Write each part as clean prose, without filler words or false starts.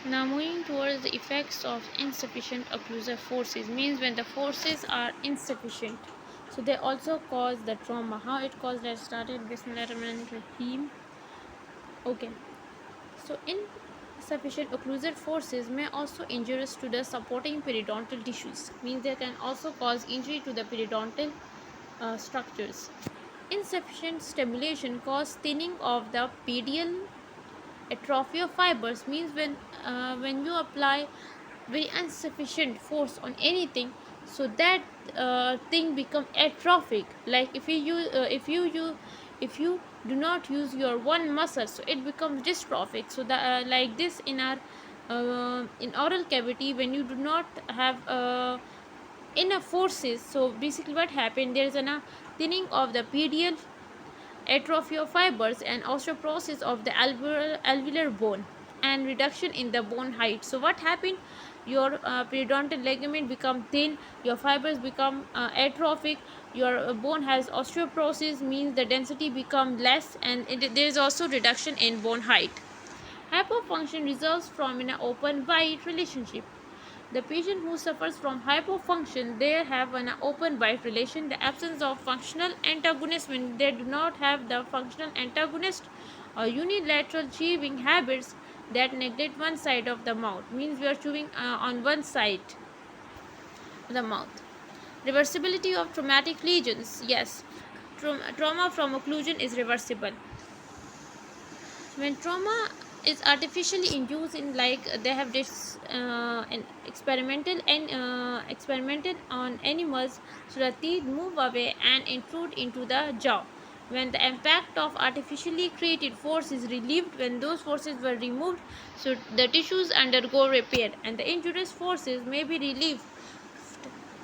Now moving towards the effects of insufficient occlusive forces, means when the forces are insufficient, so they also cause the trauma. How it caused? Let's start it. Bismillahirrahmanirrahim. Okay, so insufficient occlusive forces may also injurious to the supporting periodontal tissues, means they can also cause injury to the periodontal structures. Insufficient stimulation causes thinning of the pedial atrophy of fibers, means when you apply very insufficient force on anything, so that thing become atrophic. Like if you do not use your one muscle, so it becomes dystrophic. So that like this in our in oral cavity, when you do not have enough forces, so basically what happened, there is a thinning of the pedial atrophy of fibers and osteoporosis of the alveolar bone and reduction in the bone height. So what happened, your periodontal ligament become thin, your fibers become atrophic, your bone has osteoporosis, means the density become less, and there is also reduction in bone height. Hypofunction results from an open wide relationship. The patient who suffers from hypofunction, they have an open bite relation. The absence of functional antagonist, when they do not have the functional antagonist, or unilateral chewing habits that neglect one side of the mouth, means we are chewing on one side of the mouth. Reversibility of traumatic lesions, yes, trauma from occlusion is reversible. When trauma is artificially induced, in like they have this experimented on animals, so the teeth move away and intrude into the jaw. When the impact of artificially created force is relieved, when those forces were removed, so the tissues undergo repair, and the injurious forces may be relieved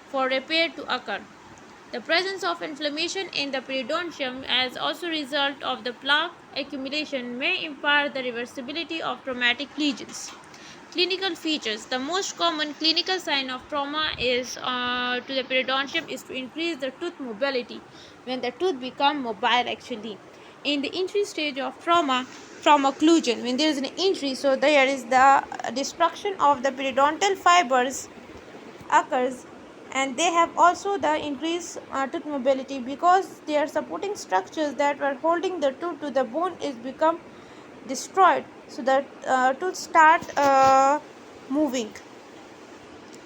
for repair to occur. The presence of inflammation in the periodontium as also a result of the plaque accumulation may impair the reversibility of traumatic lesions. Clinical features. The most common clinical sign of trauma is to the periodontium is to increase the tooth mobility, when the tooth become mobile actually. In the injury stage of trauma from occlusion, when there is an injury, so there is the destruction of the periodontal fibers occurs, and they have also the increased tooth mobility, because their supporting structures that were holding the tooth to the bone is become destroyed, so that tooth start moving.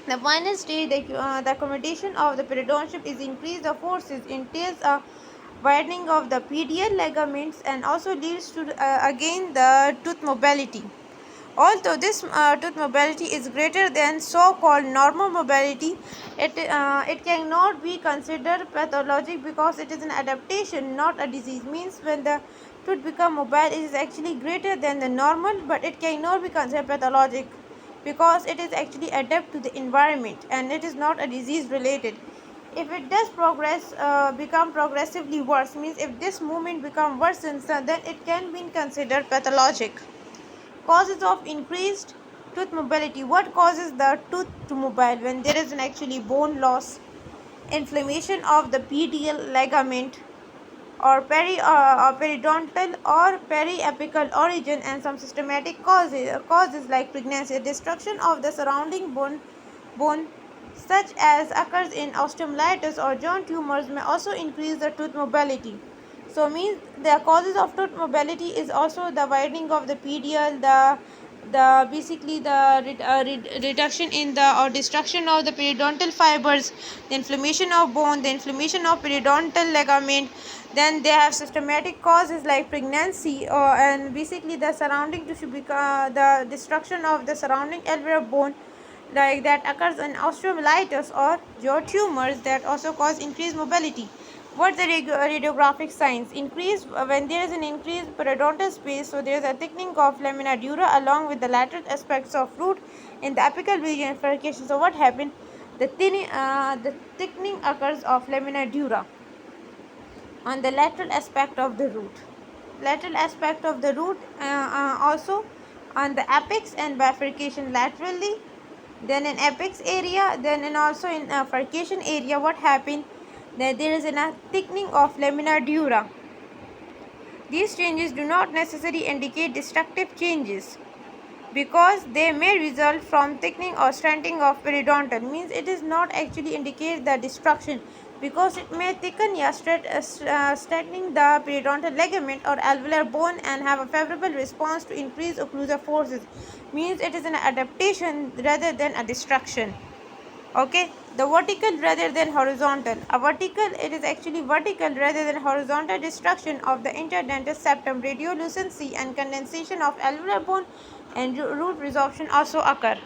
The final stage, the accommodation of the periodontium is increased the forces, entails a widening of the pedial ligaments, and also leads to again the tooth mobility. Although this tooth mobility is greater than so-called normal mobility, it cannot be considered pathologic, because it is an adaptation, not a disease. Means when the tooth become mobile, it is actually greater than the normal, but it cannot be considered pathologic, because it is actually adapt to the environment, and it is not a disease related. If it does progress, become progressively worse, means if this movement become worsened, so then it can be considered pathologic. Causes of increased tooth mobility. What causes the tooth to mobile? When there is an actually bone loss, inflammation of the pedial ligament, or periodontal or periapical origin, and some systematic causes like pregnancy. Destruction of the surrounding bone such as occurs in osteomyelitis or joint tumors may also increase the tooth mobility. So means the causes of tooth mobility is also the widening of the pedial, the basically the reduction in the or destruction of the periodontal fibers, the inflammation of bone, the inflammation of periodontal ligament. Then they have systematic causes like pregnancy, and basically the surrounding tissue the destruction of the surrounding alveolar bone, like that occurs in osteomyelitis or jaw tumors, that also cause increased mobility. What the radiographic signs? Increase when there is an increased periodontal space, so there is a thickening of lamina dura along with the lateral aspects of root in the apical region and furcation. So what happened? The thickening occurs of lamina dura on the lateral aspect of the root. Lateral aspect of the root, also on the apex and bifurcation laterally, then in apex area, then and also in furcation area. What happened? That there is a thickening of lamina dura. These changes do not necessarily indicate destructive changes. because they may result from thickening or stenting of periodontal, means it is not actually indicate the destruction, because it may thicken or strengthening the periodontal ligament or alveolar bone and have a favorable response to increased occlusal forces, means it is an adaptation rather than a destruction. Okay, the vertical rather than horizontal. A vertical, it is actually vertical rather than horizontal destruction of the interdental septum, radiolucency and condensation of alveolar bone and root resorption also occur.